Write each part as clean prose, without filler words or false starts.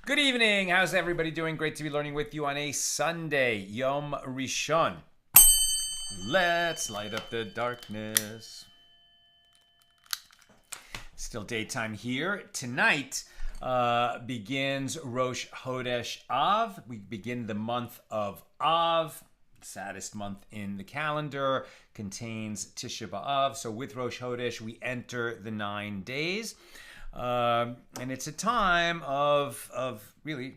Good evening. How's everybody doing? Great to be learning with you on a Sunday, Yom Rishon. Let's light up the darkness. Still daytime here. Tonight begins Rosh Chodesh Av. We begin the month of Av, saddest month in the calendar, contains Tisha B'Av. So with Rosh Chodesh, we enter the 9 days. And it's a time of really,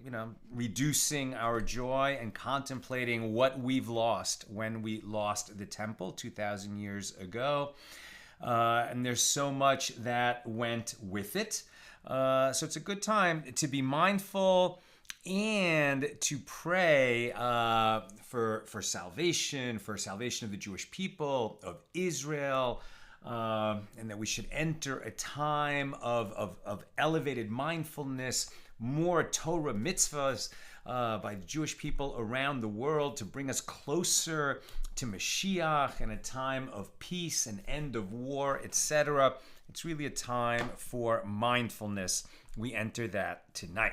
reducing our joy and contemplating what we've lost when we lost the temple 2,000 years ago. And there's so much that went with it. So it's a good time to be mindful and to pray for salvation of the Jewish people, of Israel, and that we should enter a time of elevated mindfulness, more Torah mitzvahs by the Jewish people around the world to bring us closer to Mashiach, and a time of peace and end of war, etc. It's really a time for mindfulness. We enter that tonight.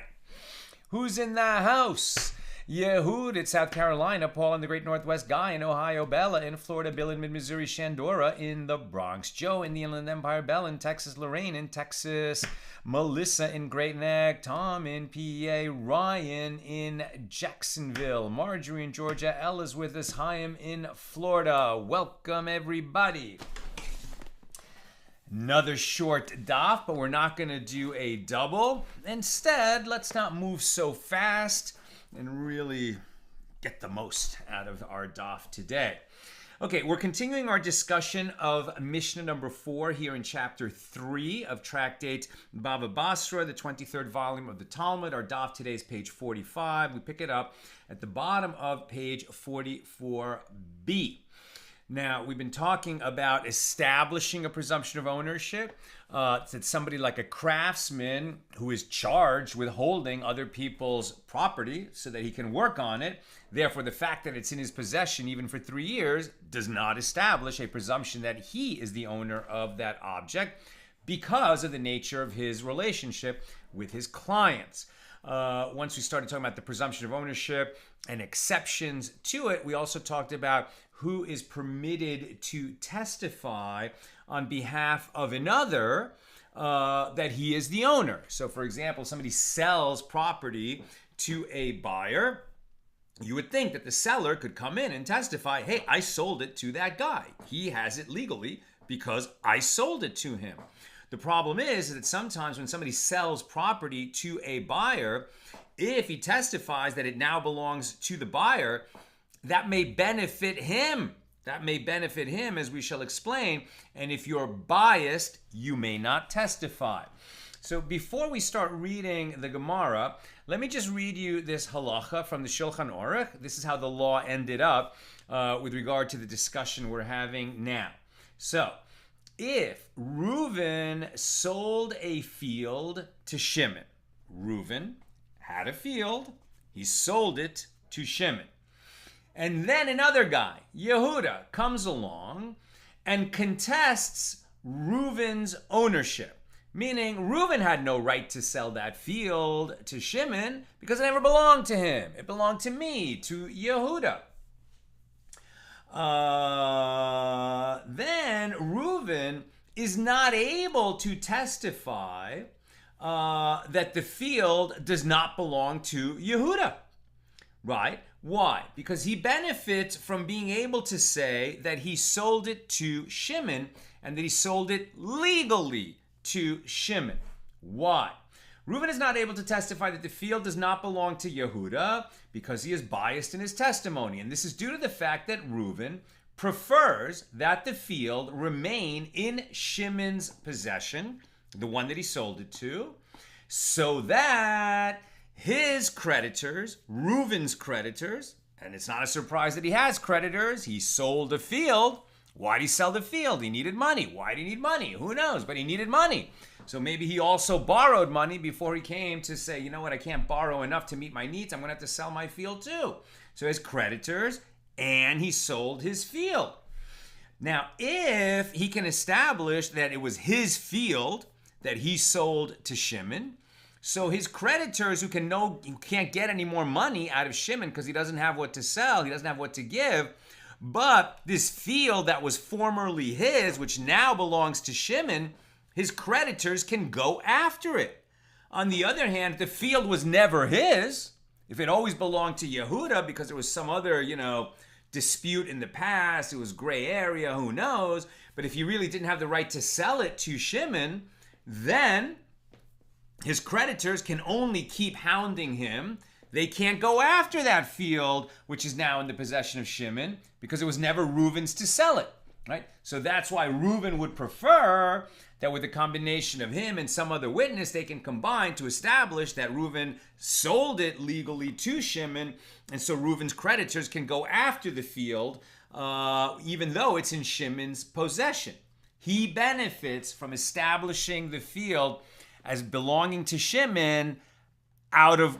Who's in the house? Yehud in South Carolina, Paul in the Great Northwest, Guy in Ohio, Bella in Florida, Bill in Mid-Missouri, Shandora in the Bronx, Joe in the Inland Empire, Bell in Texas, Lorraine in Texas, Melissa in Great Neck, Tom in PA, Ryan in Jacksonville, Marjorie in Georgia, Ella's with us, Chaim in Florida. Welcome, everybody. Another short daf, but we're not going to do a double. Instead, let's not move so fast and really get the most out of our daf today. Okay, we're continuing our discussion of Mishna number 4 here in chapter 3 of tractate Bava Basra, the 23rd volume of the Talmud. Our daf today is page 45. We pick it up at the bottom of page 44b. Now, we've been talking about establishing a presumption of ownership. That somebody like a craftsman who is charged with holding other people's property so that he can work on it. Therefore, the fact that it's in his possession even for 3 years does not establish a presumption that he is the owner of that object because of the nature of his relationship with his clients. Once we started talking about the presumption of ownership and exceptions to it, we also talked about who is permitted to testify on behalf of another that he is the owner. So, for example, somebody sells property to a buyer. You would think that the seller could come in and testify, hey, I sold it to that guy. He has it legally because I sold it to him. The problem is that sometimes when somebody sells property to a buyer, if he testifies that it now belongs to the buyer, that may benefit him. That may benefit him, as we shall explain. And if you're biased, you may not testify. So before we start reading the Gemara, let me just read you this halacha from the Shulchan Aruch. This is how the law ended up with regard to the discussion we're having now. So, if Reuven sold a field to Shimon, Reuven had a field, he sold it to Shimon. And then another guy, Yehuda, comes along and contests Reuven's ownership. Meaning, Reuven had no right to sell that field to Shimon because it never belonged to him. It belonged to me, to Yehuda. Then Reuven is not able to testify that the field does not belong to Yehuda. Right? Why? Because he benefits from being able to say that he sold it to Shimon and that he sold it legally to Shimon. Why? Reuven is not able to testify that the field does not belong to Yehuda because he is biased in his testimony. And this is due to the fact that Reuven prefers that the field remain in Shimon's possession, the one that he sold it to, so that his creditors, Reuven's creditors, and it's not a surprise that he has creditors. He sold a field. Why did he sell the field? He needed money. Why did he need money? Who knows? But he needed money. So maybe he also borrowed money before he came to say, you know what, I can't borrow enough to meet my needs. I'm going to have to sell my field too. So his creditors, and he sold his field. Now, if he can establish that it was his field that he sold to Shimon, So his creditors who can't get any more money out of Shimon because he doesn't have what to sell, he doesn't have what to give, but this field that was formerly his, which now belongs to Shimon, his creditors can go after it. On the other hand, the field was never his. If it always belonged to Yehuda because there was some other, dispute in the past, it was gray area, who knows, but if he really didn't have the right to sell it to Shimon, then his creditors can only keep hounding him. They can't go after that field, which is now in the possession of Shimon, because it was never Reuven's to sell it, right? So that's why Reuven would prefer that with a combination of him and some other witness, they can combine to establish that Reuven sold it legally to Shimon, and so Reuven's creditors can go after the field, even though it's in Shimon's possession. He benefits from establishing the field as belonging to Shimon,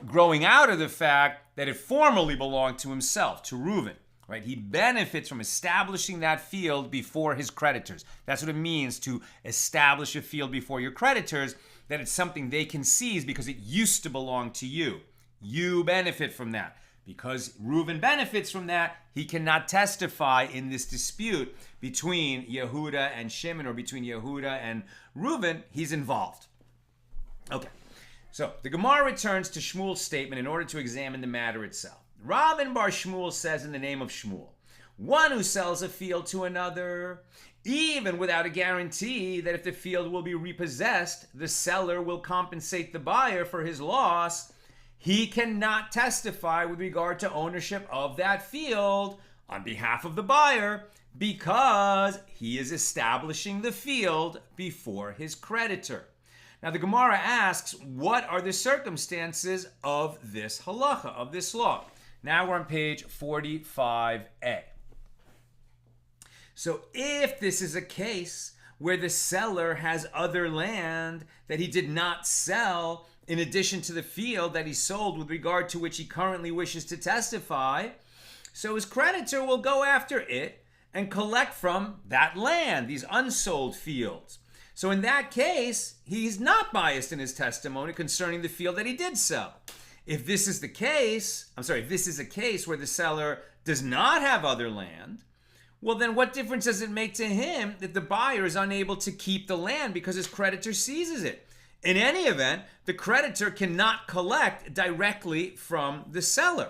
growing out of the fact that it formerly belonged to himself, to Reuven. Right? He benefits from establishing that field before his creditors. That's what it means to establish a field before your creditors, that it's something they can seize because it used to belong to you. You benefit from that. Because Reuven benefits from that, he cannot testify in this dispute between Yehuda and Shimon, or between Yehuda and Reuven. He's involved. Okay, so the Gemara returns to Shmuel's statement in order to examine the matter itself. Rav and Bar Shmuel says in the name of Shmuel, one who sells a field to another, even without a guarantee that if the field will be repossessed, the seller will compensate the buyer for his loss, he cannot testify with regard to ownership of that field on behalf of the buyer because he is establishing the field before his creditor. Now the Gemara asks, what are the circumstances of this halacha, of this law? Now we're on page 45a. So if this is a case where the seller has other land that he did not sell in addition to the field that he sold with regard to which he currently wishes to testify, so his creditor will go after it and collect from that land, these unsold fields. So in that case, he's not biased in his testimony concerning the field that he did sell. If this is a case where the seller does not have other land, well then what difference does it make to him that the buyer is unable to keep the land because his creditor seizes it? In any event, the creditor cannot collect directly from the seller.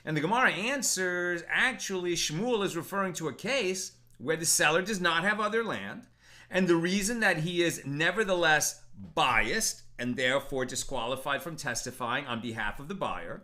And the Gemara answers, actually, Shmuel is referring to a case where the seller does not have other land, and the reason that he is nevertheless biased and therefore disqualified from testifying on behalf of the buyer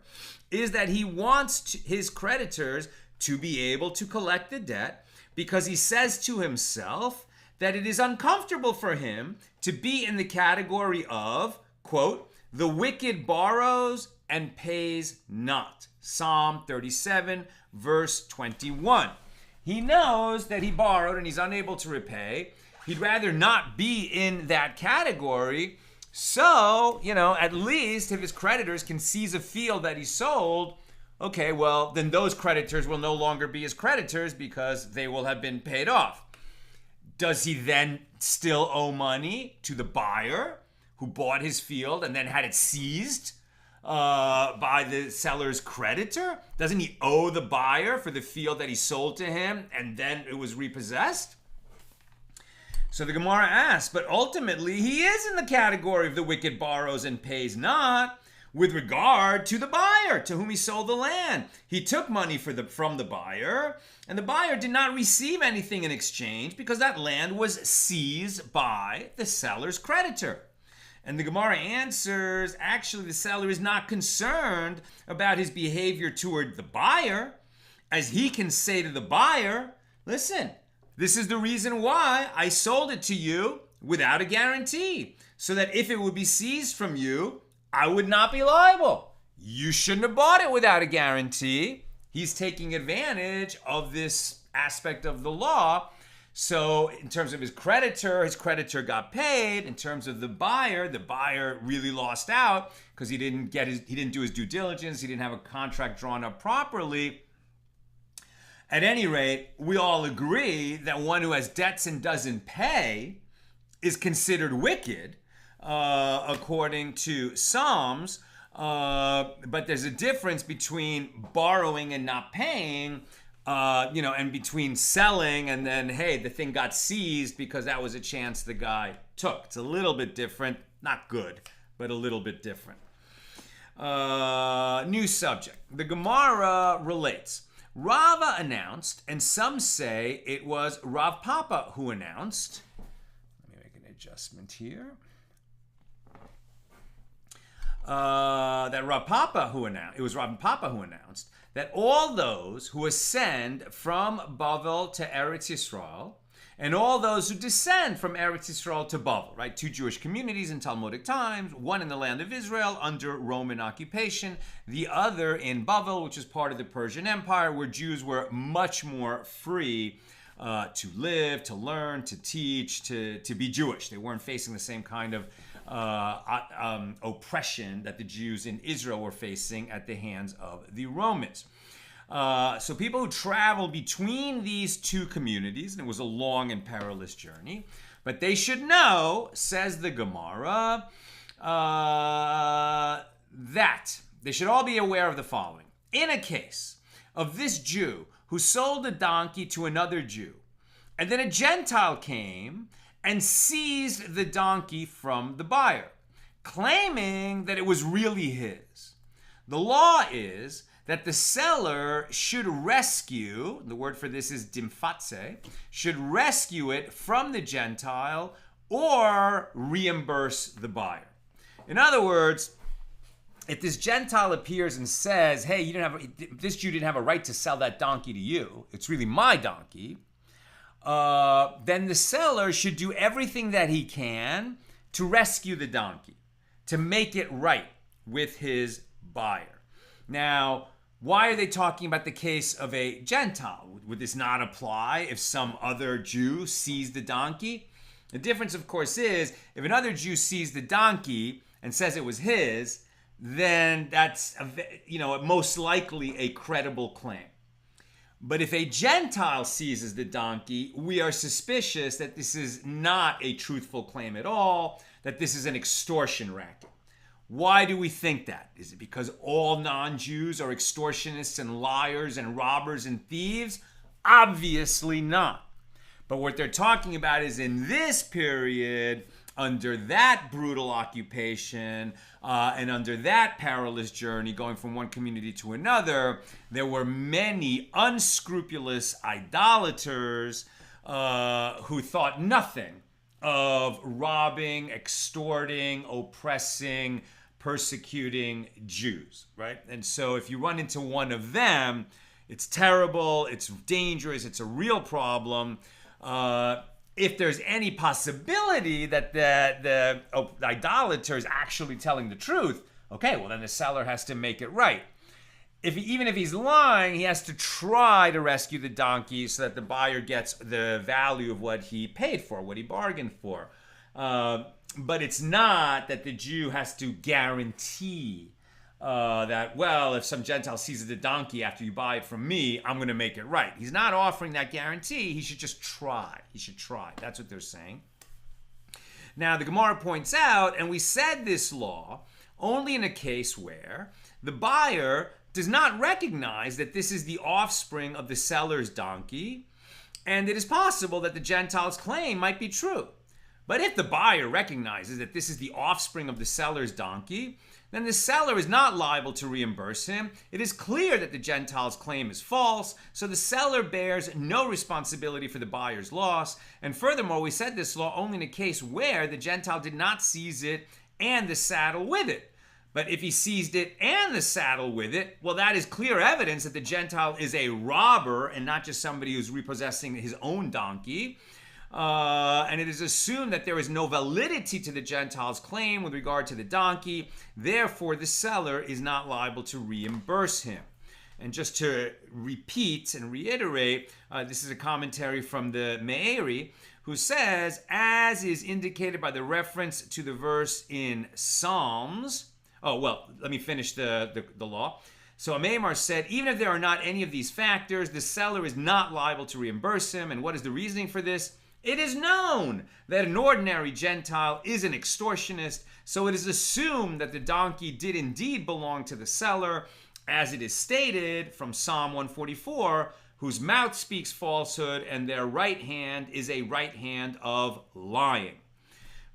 is that he wants his creditors to be able to collect the debt because he says to himself that it is uncomfortable for him to be in the category of, quote, the wicked borrows and pays not. Psalm 37, verse 21. He knows that he borrowed and he's unable to repay. He'd rather not be in that category. So, at least if his creditors can seize a field that he sold, okay, well, then those creditors will no longer be his creditors because they will have been paid off. Does he then still owe money to the buyer who bought his field and then had it seized by the seller's creditor? Doesn't he owe the buyer for the field that he sold to him and then it was repossessed? So the Gemara asks, but ultimately he is in the category of the wicked borrows and pays not with regard to the buyer to whom he sold the land. He took money from the buyer, and the buyer did not receive anything in exchange because that land was seized by the seller's creditor. And the Gemara answers, actually the seller is not concerned about his behavior toward the buyer, as he can say to the buyer, listen, this is the reason why I sold it to you without a guarantee, so that if it would be seized from you, I would not be liable. You shouldn't have bought it without a guarantee. He's taking advantage of this aspect of the law. So in terms of his creditor got paid. In terms of the buyer really lost out because he didn't do his due diligence. He didn't have a contract drawn up properly. At any rate, we all agree that one who has debts and doesn't pay is considered wicked. according to Psalms. But there's a difference between borrowing and not paying, and between selling and then, hey, the thing got seized because that was a chance the guy took. It's a little bit different. Not good, but a little bit different. New subject. The Gemara relates. Rava announced, and some say it was Rav Papa who announced. Let me make an adjustment here. That Rav Papa who announced, it was Rav Papa who announced that all those who ascend from Bavel to Eretz Yisrael, and all those who descend from Eretz Yisrael to Bavel, right? Two Jewish communities in Talmudic times, one in the land of Israel under Roman occupation, the other in Bavel, which is part of the Persian Empire, where Jews were much more free to live, to learn, to teach, to be Jewish. They weren't facing the same kind of oppression that the Jews in Israel were facing at the hands of the Romans. So people who travel between these two communities, and it was a long and perilous journey, but they should know, says the Gemara, that they should all be aware of the following. In a case of this Jew who sold a donkey to another Jew, and then a Gentile came and seized the donkey from the buyer, claiming that it was really his. The law is that the seller should rescue, the word for this is dimfatse, should rescue it from the Gentile or reimburse the buyer. In other words, if this Gentile appears and says, hey, this Jew didn't have a right to sell that donkey to you, it's really my donkey, then the seller should do everything that he can to rescue the donkey, to make it right with his buyer. Now, why are they talking about the case of a Gentile? Would this not apply if some other Jew seized the donkey? The difference, of course, is if another Jew sees the donkey and says it was his, then that's most likely a credible claim. But if a Gentile seizes the donkey, we are suspicious that this is not a truthful claim at all, that this is an extortion racket. Why do we think that? Is it because all non-Jews are extortionists and liars and robbers and thieves? Obviously not. But what they're talking about is in this period, under that brutal occupation and under that perilous journey going from one community to another, there were many unscrupulous idolaters who thought nothing of robbing, extorting, oppressing, persecuting Jews, right? And so if you run into one of them, it's terrible, it's dangerous, it's a real problem. If there's any possibility that the idolater is actually telling the truth, okay, well then the seller has to make it right. Even if he's lying, he has to try to rescue the donkey so that the buyer gets the value of what he paid for, what he bargained for. But it's not that the Jew has to guarantee that, well, if some Gentile seizes the donkey after you buy it from me, I'm going to make it right. He's not offering that guarantee. He should just try. He should try. That's what they're saying. Now, the Gemara points out, and we said this law only in a case where the buyer does not recognize that this is the offspring of the seller's donkey, and it is possible that the Gentile's claim might be true. But if the buyer recognizes that this is the offspring of the seller's donkey, then the seller is not liable to reimburse him. It is clear that the Gentile's claim is false, so the seller bears no responsibility for the buyer's loss. And furthermore, we said this law only in a case where the Gentile did not seize it and the saddle with it. But if he seized it and the saddle with it, well, that is clear evidence that the Gentile is a robber and not just somebody who's repossessing his own donkey. And it is assumed that there is no validity to the Gentile's claim with regard to the donkey. Therefore, the seller is not liable to reimburse him. And just to repeat and reiterate, this is a commentary from the Meiri, who says, as is indicated by the reference to the verse in Psalms. Oh, well, let me finish the law. So Ameimar said, even if there are not any of these factors, the seller is not liable to reimburse him. And what is the reasoning for this? It is known that an ordinary Gentile is an extortionist, so it is assumed that the donkey did indeed belong to the seller, as it is stated from Psalm 144, whose mouth speaks falsehood, and their right hand is a right hand of lying.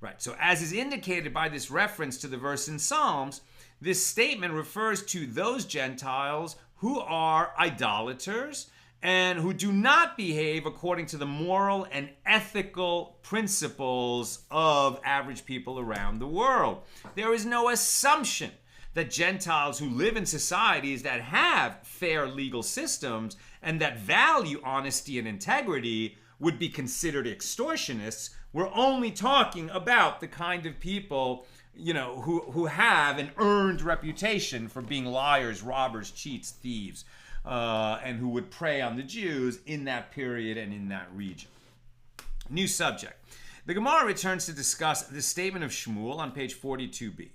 Right, so as is indicated by this reference to the verse in Psalms, this statement refers to those Gentiles who are idolaters and who do not behave according to the moral and ethical principles of average people around the world. There is no assumption that Gentiles who live in societies that have fair legal systems and that value honesty and integrity would be considered extortionists. We're only talking about the kind of people, who have an earned reputation for being liars, robbers, cheats, thieves, and who would prey on the Jews in that period and in that region. New subject. The Gemara returns to discuss the statement of Shmuel on page 42b.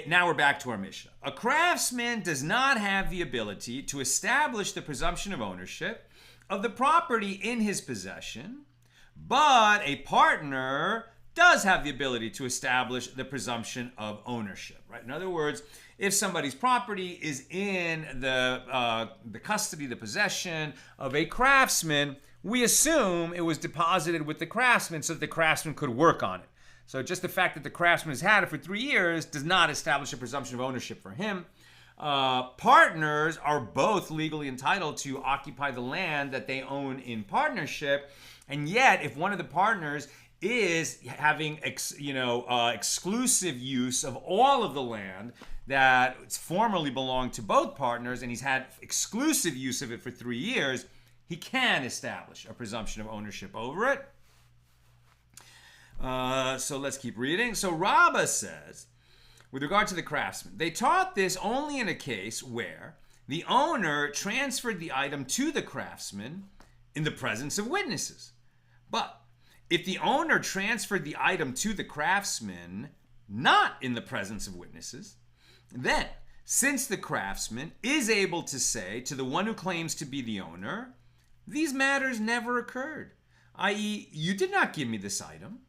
Now we're back to our Mishnah. A craftsman does not have the ability to establish the presumption of ownership of the property in his possession, but a partner does have the ability to establish the presumption of ownership, right? In other words, if somebody's property is in the custody, the possession of a craftsman, we assume it was deposited with the craftsman so that the craftsman could work on it. So just the fact that the craftsman has had it for 3 years does not establish a presumption of ownership for him. Partners are both legally entitled to occupy the land that they own in partnership, and yet if one of the partners is having exclusive use of all of the land that formerly belonged to both partners, and he's had exclusive use of it for 3 years, he can establish a presumption of ownership over it. So let's keep reading. So Rabbah says, with regard to the craftsman, they taught this only in a case where the owner transferred the item to the craftsman in the presence of witnesses. But if the owner transferred the item to the craftsman not in the presence of witnesses, then, since the craftsman is able to say to the one who claims to be the owner, these matters never occurred, i.e., you did not give me this item.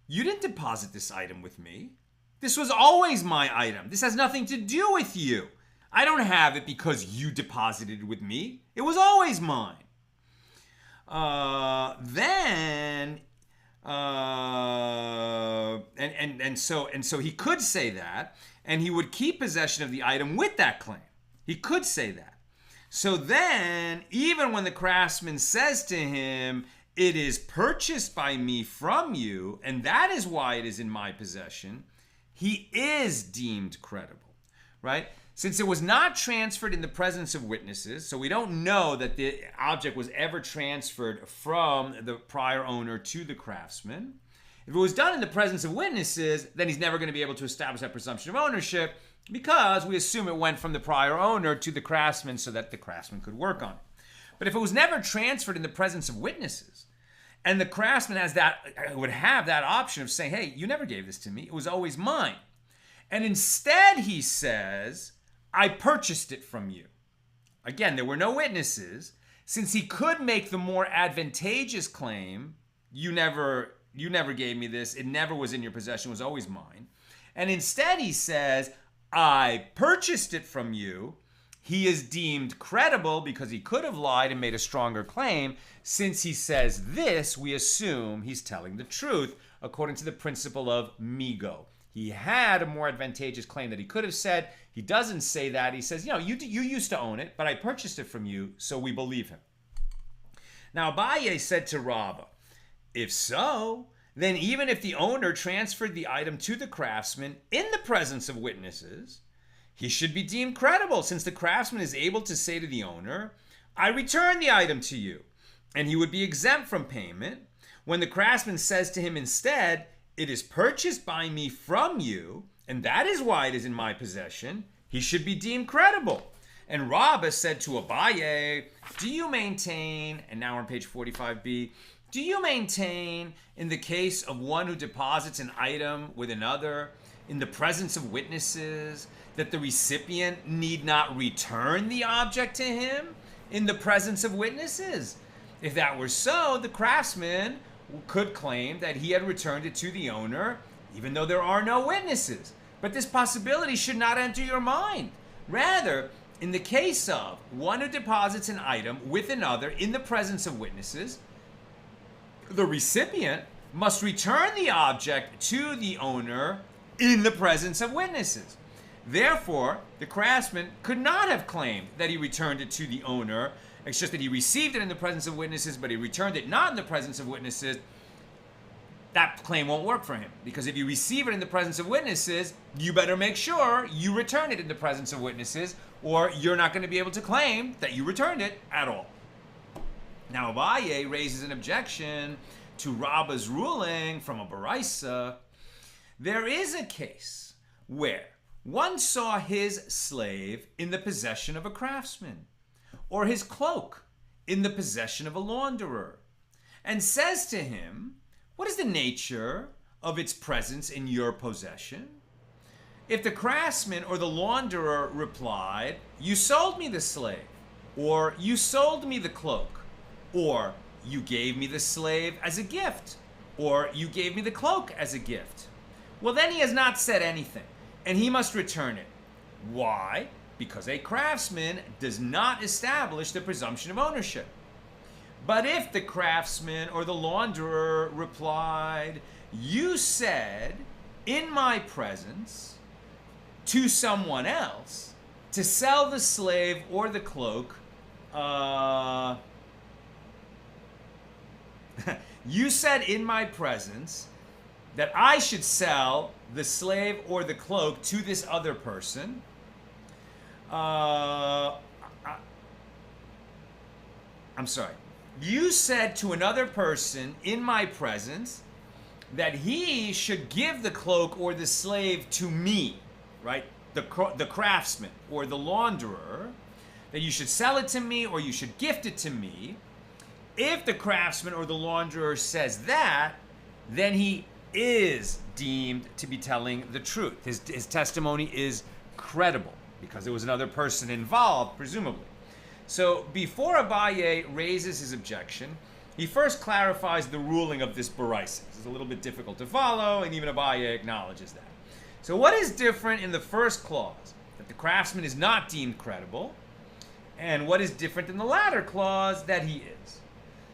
You didn't deposit this item with me. This was always my item. This has nothing to do with you. I don't have it because you deposited it with me. It was always mine. So he could say that, and he would keep possession of the item with that claim. He could say that. So then, even when the craftsman says to him, it is purchased by me from you, and that is why it is in my possession, he is deemed credible, right? Since it was not transferred in the presence of witnesses, so we don't know that the object was ever transferred from the prior owner to the craftsman. If it was done in the presence of witnesses, then he's never going to be able to establish that presumption of ownership because we assume it went from the prior owner to the craftsman so that the craftsman could work on it. But if it was never transferred in the presence of witnesses, and the craftsman would have that option of saying, hey, you never gave this to me, it was always mine. And instead he says, I purchased it from you. Again, there were no witnesses. Since he could make the more advantageous claim, you never gave me this, it never was in your possession, it was always mine. And instead he says, I purchased it from you. He is deemed credible because he could have lied and made a stronger claim. Since he says this, we assume he's telling the truth according to the principle of migo. He had a more advantageous claim that he could have said. He doesn't say that. He says, you used to own it, but I purchased it from you, so we believe him. Now Abaye said to Rabbah, if so, then even if the owner transferred the item to the craftsman in the presence of witnesses, he should be deemed credible, since the craftsman is able to say to the owner, I return the item to you, and he would be exempt from payment. When the craftsman says to him instead, it is purchased by me from you, and that is why it is in my possession, he should be deemed credible. And Rabbah said to Abaye, do you maintain, and now we're on page 45b, do you maintain in the case of one who deposits an item with another in the presence of witnesses that the recipient need not return the object to him in the presence of witnesses? If that were so, the craftsman could claim that he had returned it to the owner, even though there are no witnesses. But this possibility should not enter your mind. Rather, in the case of one who deposits an item with another in the presence of witnesses, the recipient must return the object to the owner in the presence of witnesses. Therefore, the craftsman could not have claimed that he returned it to the owner. It's just that he received it in the presence of witnesses, but he returned it not in the presence of witnesses. That claim won't work for him, because if you receive it in the presence of witnesses, you better make sure you return it in the presence of witnesses, or you're not going to be able to claim that you returned it at all. Now, Abaye raises an objection to Rabba's ruling from a Baraisa. There is a case where one saw his slave in the possession of a craftsman, or his cloak in the possession of a launderer, and says to him, "What is the nature of its presence in your possession?" If the craftsman or the launderer replied, "You sold me the slave," or "You sold me the cloak," or "You gave me the slave as a gift," or "You gave me the cloak as a gift," well, then he has not said anything, and he must return it. Why? Because a craftsman does not establish the presumption of ownership. But if the craftsman or the launderer replied, "You said in my presence to someone else to sell the slave or the cloak, you said in my presence that I should sell the slave or the cloak to this other person. I'm sorry. You said to another person in my presence that he should give the cloak or the slave to me," right? The craftsman or the launderer, that you should sell it to me or you should gift it to me. If the craftsman or the launderer says that, then he is deemed to be telling the truth. His testimony is credible because there was another person involved, presumably. So before Abaye raises his objection, he first clarifies the ruling of this Baraisa. This is a little bit difficult to follow, and even Abaye acknowledges that. So what is different in the first clause? That the craftsman is not deemed credible. And what is different in the latter clause? That he is.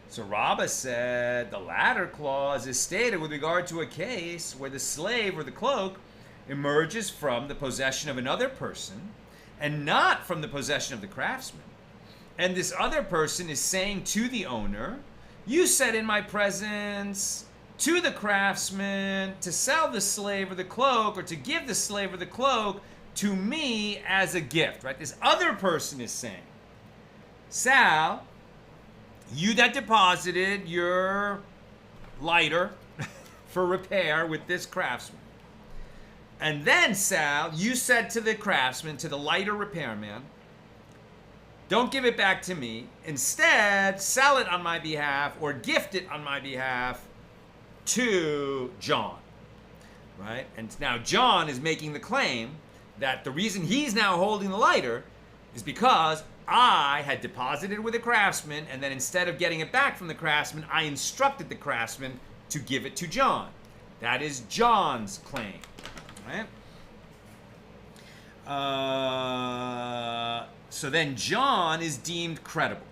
So Rabba said the latter clause is stated with regard to a case where the slave or the cloak emerges from the possession of another person and not from the possession of the craftsman. And this other person is saying to the owner, "You said in my presence to the craftsman to sell the slave or the cloak, or to give the slave or the cloak to me as a gift," right? This other person is saying, "Sal, you that deposited your lighter for repair with this craftsman. And then, Sal, you said to the craftsman, to the lighter repairman, don't give it back to me. Instead, sell it on my behalf or gift it on my behalf to John," right? And now John is making the claim that the reason he's now holding the lighter is because I had deposited with a craftsman, and then instead of getting it back from the craftsman, I instructed the craftsman to give it to John. That is John's claim, right? So then John is deemed credible,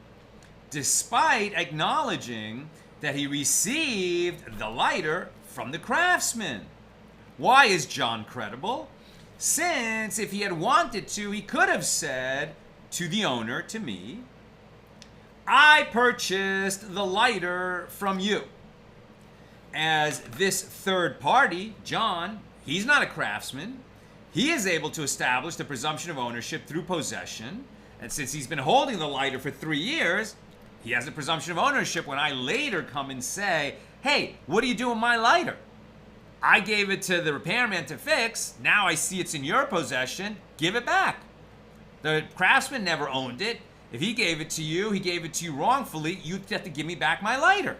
despite acknowledging that he received the lighter from the craftsman. Why is John credible? Since if he had wanted to, he could have said to the owner, to me, "I purchased the lighter from you." As this third party, John, he's not a craftsman. He is able to establish the presumption of ownership through possession. And since he's been holding the lighter for 3 years, he has a presumption of ownership when I later come and say, "Hey, what do you do with my lighter? I gave it to the repairman to fix. Now I see it's in your possession. Give it back." The craftsman never owned it. If he gave it to you, he gave it to you wrongfully. You have to give me back my lighter.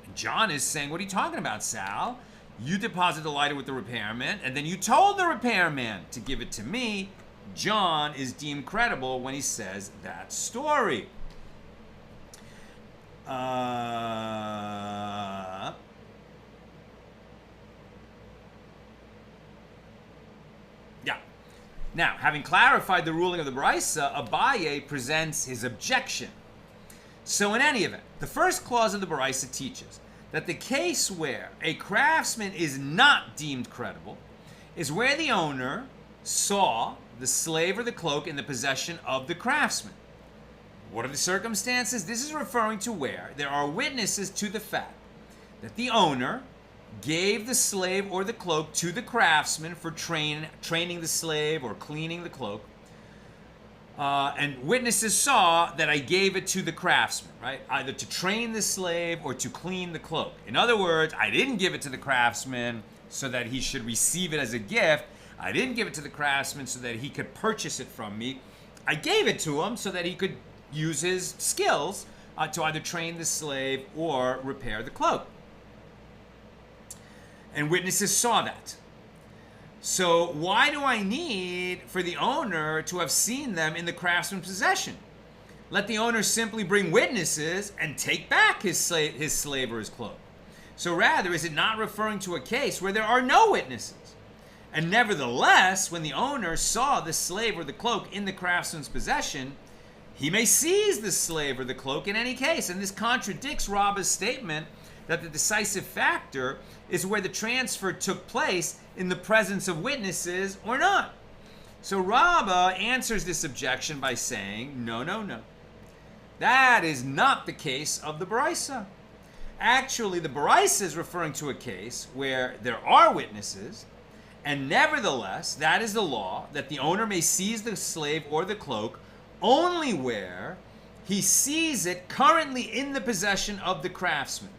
And John is saying, "What are you talking about, Sal? You deposited the lighter with the repairman, and then you told the repairman to give it to me." John is deemed credible when he says that story. Yeah. Now, having clarified the ruling of the Brisa, Abaye presents his objection. So in any event, the first clause of the Brisa teaches that the case where a craftsman is not deemed credible is where the owner saw the slave or the cloak in the possession of the craftsman. What are the circumstances? This is referring to where there are witnesses to the fact that the owner gave the slave or the cloak to the craftsman for training the slave or cleaning the cloak. And witnesses saw that I gave it to the craftsman, right? Either to train the slave or to clean the cloak. In other words, I didn't give it to the craftsman so that he should receive it as a gift. I didn't give it to the craftsman so that he could purchase it from me. I gave it to him so that he could use his skills to either train the slave or repair the cloak. And witnesses saw that. So why do I need for the owner to have seen them in the craftsman's possession? Let the owner simply bring witnesses and take back his slave or his cloak. So rather, is it not referring to a case where there are no witnesses? And nevertheless, when the owner saw the slave or the cloak in the craftsman's possession, he may seize the slave or the cloak in any case. And this contradicts Rabba's statement that the decisive factor is where the transfer took place in the presence of witnesses or not. So Rabbah answers this objection by saying, no. That is not the case of the Brisa. Actually, the Brisa is referring to a case where there are witnesses, and nevertheless, that is the law, that the owner may seize the slave or the cloak only where he sees it currently in the possession of the craftsman.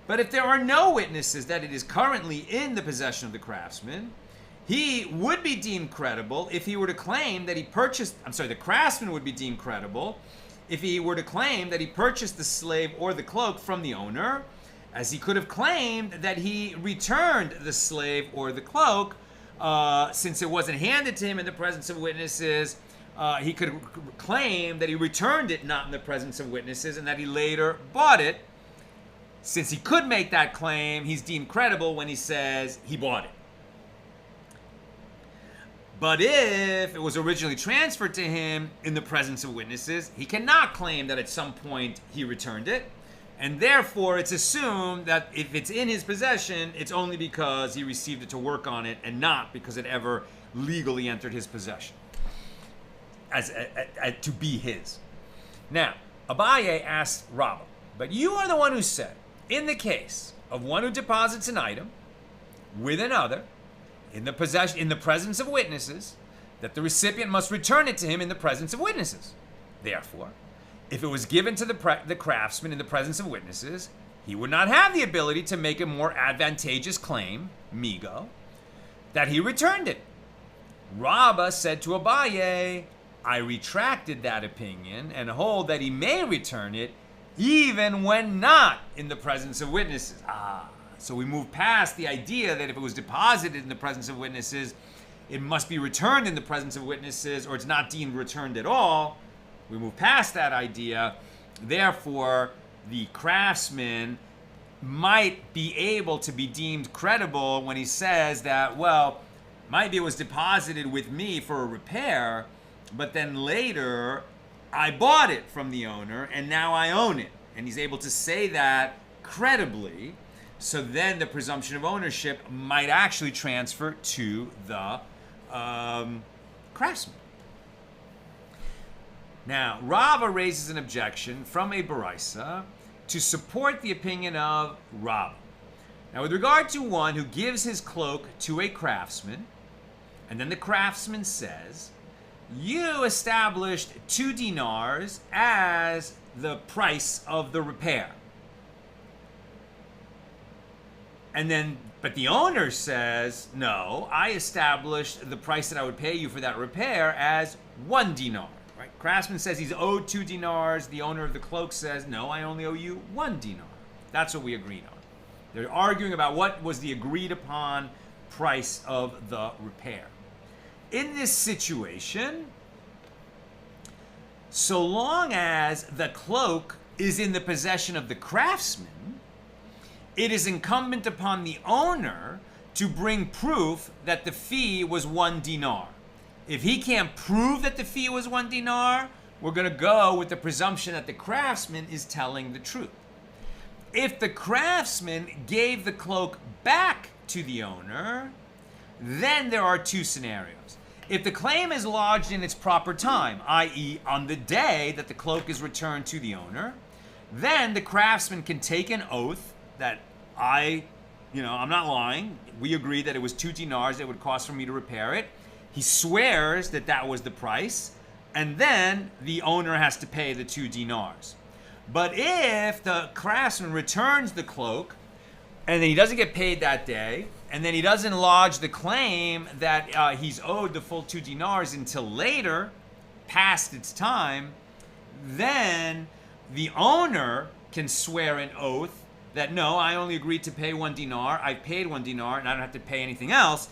But if there are no witnesses that it is currently in the possession of the craftsman, he would be deemed credible if he were to claim that the craftsman would be deemed credible if he were to claim that he purchased the slave or the cloak from the owner, as he could have claimed that he returned the slave or the cloak, since it wasn't handed to him in the presence of witnesses. He could claim that he returned it not in the presence of witnesses and that he later bought it. Since he could make that claim, he's deemed credible when he says he bought it. But if it was originally transferred to him in the presence of witnesses, he cannot claim that at some point he returned it. And therefore, it's assumed that if it's in his possession, it's only because he received it to work on it and not because it ever legally entered his possession as to be his. Now, Abaye asked Rabbah, but you are the one who said, in the case of one who deposits an item with another in the presence of witnesses, that the recipient must return it to him in the presence of witnesses. Therefore, if it was given to the craftsman in the presence of witnesses, he would not have the ability to make a more advantageous claim, migo, that he returned it. Rabbah said to Abaye, I retracted that opinion and hold that he may return it even when not in the presence of witnesses. So we move past the idea that if it was deposited in the presence of witnesses, it must be returned in the presence of witnesses, or it's not deemed returned at all. We move past that idea. Therefore, the craftsman might be able to be deemed credible when he says that, well, maybe it was deposited with me for a repair, but then later I bought it from the owner and now I own it. And he's able to say that credibly. So then the presumption of ownership might actually transfer to the craftsman. Now, Rabbah raises an objection from a Brisa to support the opinion of Rabbah. Now, with regard to one who gives his cloak to a craftsman, and then the craftsman says, you established 2 dinars as the price of the repair. But the owner says, no, I established the price that I would pay you for that repair as 1 dinar. Right? Craftsman says he's owed 2 dinars. The owner of the cloak says, no, I only owe you 1 dinar. That's what we agreed on. They're arguing about what was the agreed upon price of the repair. In this situation, so long as the cloak is in the possession of the craftsman, it is incumbent upon the owner to bring proof that the fee was 1 dinar. If he can't prove that the fee was 1 dinar, we're going to go with the presumption that the craftsman is telling the truth. If the craftsman gave the cloak back to the owner, then there are 2 scenarios. If the claim is lodged in its proper time, i.e. on the day that the cloak is returned to the owner, then the craftsman can take an oath that I'm not lying. We agree that it was 2 dinars it would cost for me to repair it. He swears that that was the price, and then the owner has to pay the 2 dinars. But if the craftsman returns the cloak, and then he doesn't get paid that day, and then he doesn't lodge the claim that he's owed the full 2 dinars until later, past its time, then the owner can swear an oath that, no, I only agreed to pay 1 dinar, I've paid 1 dinar, and I don't have to pay anything else,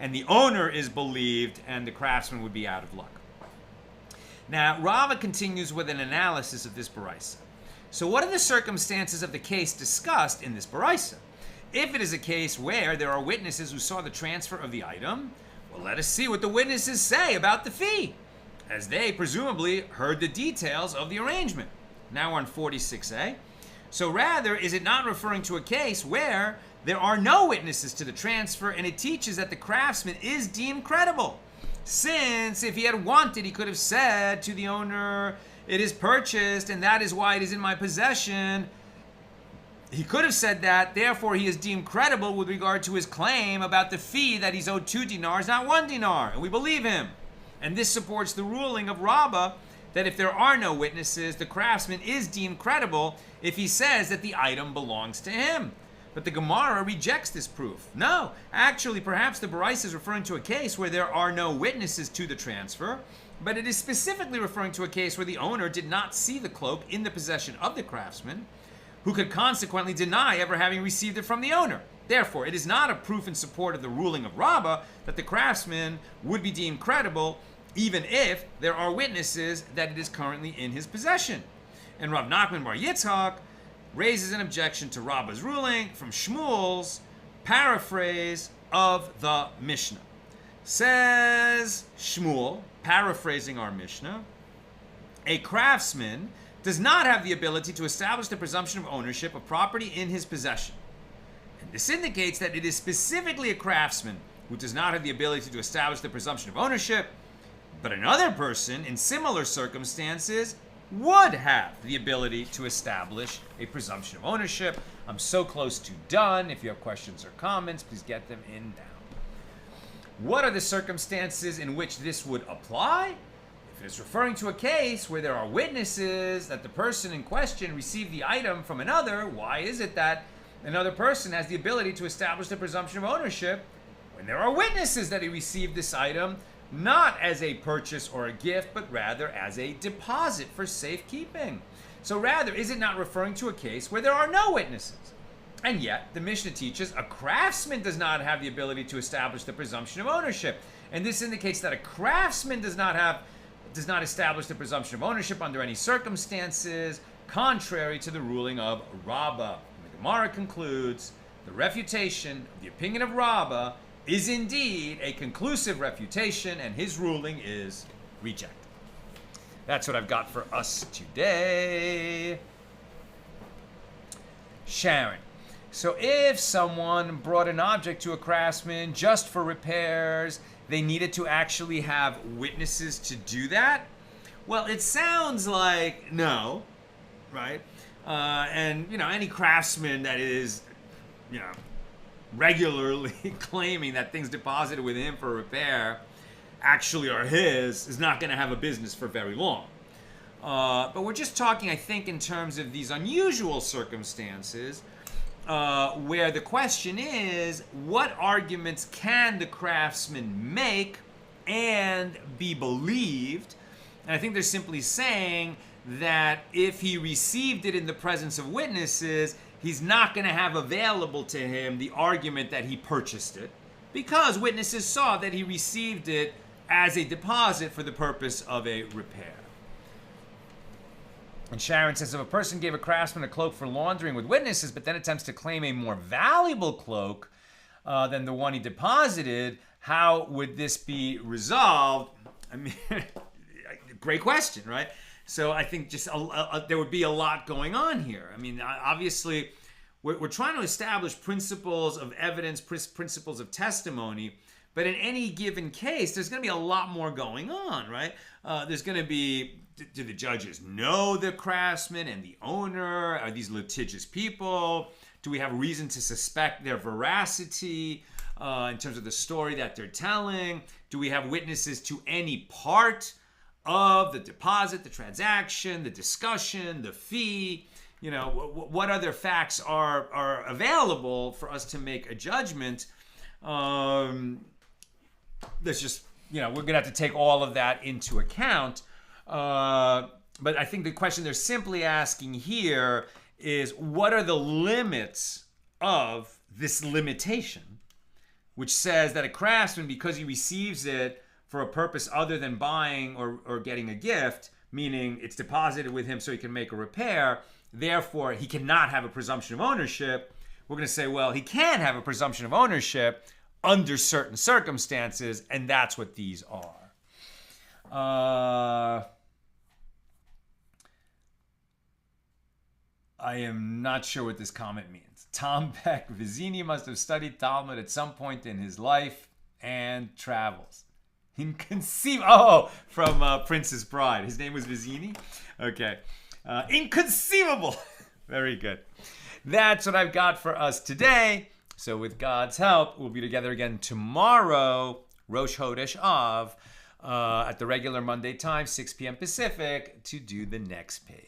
and the owner is believed, and the craftsman would be out of luck. Now, Rava continues with an analysis of this baraisa. So what are the circumstances of the case discussed in this baraisa? If it is a case where there are witnesses who saw the transfer of the item, well, let us see what the witnesses say about the fee, as they presumably heard the details of the arrangement. Now we're on 46a. So rather, is it not referring to a case where there are no witnesses to the transfer, and it teaches that the craftsman is deemed credible? Since if he had wanted, he could have said to the owner, it is purchased, and that is why it is in my possession. He could have said that, therefore he is deemed credible with regard to his claim about the fee that he's owed 2 dinars, not 1 dinar, and we believe him. And this supports the ruling of Rava that if there are no witnesses, the craftsman is deemed credible if he says that the item belongs to him. But the Gemara rejects this proof. No, actually, perhaps the baraisa is referring to a case where there are no witnesses to the transfer, but it is specifically referring to a case where the owner did not see the cloak in the possession of the craftsman, who could consequently deny ever having received it from the owner. Therefore, it is not a proof in support of the ruling of Rava that the craftsman would be deemed credible, even if there are witnesses that it is currently in his possession. And Rav Nachman bar Yitzhak raises an objection to Rava's ruling from Shmuel's paraphrase of the Mishna. Says Shmuel, paraphrasing our Mishnah, a craftsman does not have the ability to establish the presumption of ownership of property in his possession. And this indicates that it is specifically a craftsman who does not have the ability to establish the presumption of ownership, but another person in similar circumstances would have the ability to establish a presumption of ownership. I'm so close to done. If you have questions or comments, please get them in now. What are the circumstances in which this would apply? If it's referring to a case where there are witnesses that the person in question received the item from another, why is it that another person has the ability to establish the presumption of ownership when there are witnesses that he received this item not as a purchase or a gift, but rather as a deposit for safekeeping? So rather, is it not referring to a case where there are no witnesses? And yet, the Mishnah teaches a craftsman does not have the ability to establish the presumption of ownership. And this indicates that a craftsman does not establish the presumption of ownership under any circumstances, contrary to the ruling of Rava. And the Gemara concludes, the refutation of the opinion of Rava is indeed a conclusive refutation, and his ruling is rejected. That's what I've got for us today. Sharon. So if someone brought an object to a craftsman just for repairs, they needed to actually have witnesses to do that? Well, it sounds like no, right? And, any craftsman that is, regularly claiming that things deposited with him for repair actually are his is not going to have a business for very long. But we're just talking, I think, in terms of these unusual circumstances where the question is, what arguments can the craftsman make and be believed? And I think they're simply saying that if he received it in the presence of witnesses, he's not going to have available to him the argument that he purchased it, because witnesses saw that he received it as a deposit for the purpose of a repair. And Sharon says, if a person gave a craftsman a cloak for laundering with witnesses, but then attempts to claim a more valuable cloak than the one he deposited, how would this be resolved? I mean, great question, right? So I think just there would be a lot going on here. I mean, obviously, we're trying to establish principles of evidence, principles of testimony, but in any given case, there's going to be a lot more going on, right? There's going to be, do the judges know the craftsman and the owner? Are these litigious people? Do we have reason to suspect their veracity in terms of the story that they're telling? Do we have witnesses to any part of the deposit, the transaction, the discussion, the fee? You know, what other facts are available for us to make a judgment? There's just, you know, we're going to have to take all of that into account. But I think the question they're simply asking here is, what are the limits of this limitation, which says that a craftsman, because he receives it for a purpose other than buying or getting a gift, meaning it's deposited with him so he can make a repair, therefore he cannot have a presumption of ownership. We're going to say, well, he can have a presumption of ownership under certain circumstances, and that's what these are. I am not sure what this comment means. Tom Beck, Vizzini must have studied Talmud at some point in his life and travels. Inconceivable. Oh, from Princess Bride. His name was Vizzini? Okay. Inconceivable. Very good. That's what I've got for us today. So with God's help, we'll be together again tomorrow, Rosh Chodesh Av, at the regular Monday time, 6 p.m. Pacific, to do the next page.